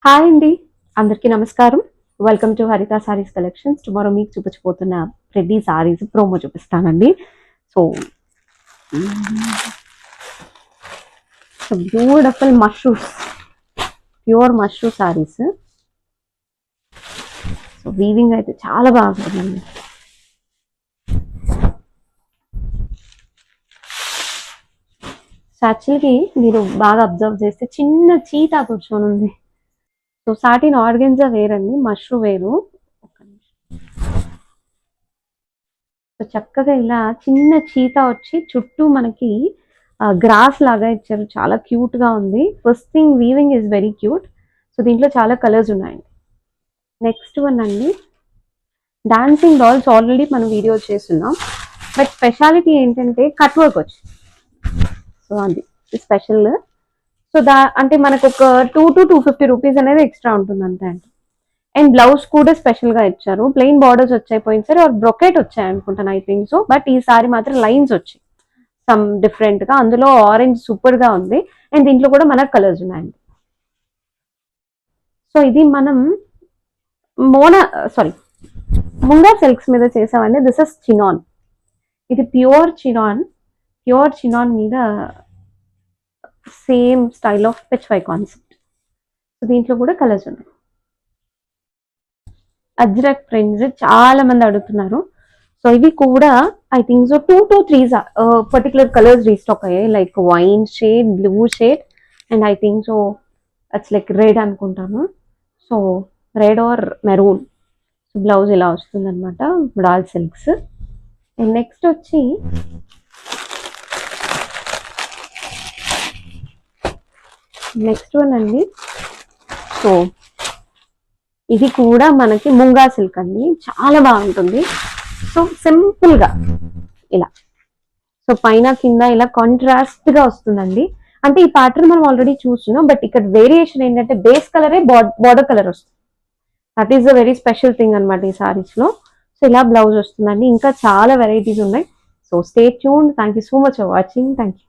Hi అండి, అందరికీ నమస్కారం. వెల్కమ్ టు హరిత సారీస్ కలెక్షన్స్. టుమారో మీకు చూపించబోతున్న రెడ్డి సారీస్ ప్రోమో చూపిస్తానండి. So beautiful mushrooms, pure mushroom saris. So weaving అయితే చాలా బాగుంటుందండి. సో యాక్చువల్గా మీరు బాగా అబ్జర్వ్ చేస్తే చిన్న చీతా కూర్చొని ఉంది. సో సాటిన్ ఆర్గెన్జా వేరండి, మష్రూమ్ వేరు. సో చక్కగా ఇలా చిన్న చీత వచ్చి చుట్టూ మనకి గ్రాస్ లాగా ఇచ్చారు, చాలా క్యూట్ గా ఉంది. First thing weaving is very cute. So దీంట్లో చాలా కలర్స్ ఉన్నాయండి. నెక్స్ట్ వన్ అండి, డాన్సింగ్ డాల్స్. ఆల్రెడీ మనం వీడియో చేస్తున్నాం, బట్ స్పెషాలిటీ ఏంటంటే కట్ వర్క్ వచ్చి. సో అది స్పెషల్. సో అంటే మనకు ఒక 250 రూపీస్ అనేది ఎక్స్ట్రా ఉంటుంది అంతే అండి. అండ్ బ్లౌజ్ కూడా స్పెషల్ గా ఇచ్చారు. ప్లెయిన్ బార్డర్స్ వచ్చాయి పోయినసారి, బ్రొకెట్ వచ్చాయి అనుకుంటాను ఐ థింక్ సో. బట్ ఈసారి మాత్రం లైన్స్ వచ్చాయి సమ్ డిఫరెంట్ గా. అందులో ఆరెంజ్ సూపర్ గా ఉంది. అండ్ దీంట్లో కూడా మనకు కలర్స్ ఉన్నాయండి. సో ఇది మనం ముంగా సిల్క్స్ మీద చేసామండి. This is chinon. ఇది ప్యూర్ చినాన్ మీద same style of pichwai concept. So దీంట్లో కూడా కలర్స్ ఉన్నాయి. అజ్రక్ ప్రింట్స్ చాలా మంది అడుగుతున్నారు. సో ఇవి కూడా I think so 2 to 3 particular colours restock అయ్యాయి, like wine shade, blue shade, and I think so it's like red అనుకుంటాను. So red or maroon. So blouse ఇలా వస్తుంది అనమాట, డాల్ సిల్క్స్. అండ్ నెక్స్ట్ వచ్చి నెక్స్ట్ వన్ అండి. సో ఇది కూడా మనకి ముంగా సిల్క్ అండి, చాలా బాగుంటుంది. సో సింపుల్ గా ఇలా, సో పైన కింద ఇలా కాంట్రాస్ట్ గా వస్తుందండి. అంటే ఈ ప్యాటర్న్ మనం ఆల్రెడీ చూస్తున్నాం, బట్ ఇక్కడ వేరియేషన్ ఏంటంటే బేస్ కలరే బార్డర్ కలర్ వస్తుంది. That is the very special thing అనమాట ఈ సారీస్ లో. సో ఇలా బ్లౌజ్ వస్తుందండి. ఇంకా చాలా వెరైటీస్ ఉన్నాయి. So stay tuned. Thank you so much for watching. Thank you.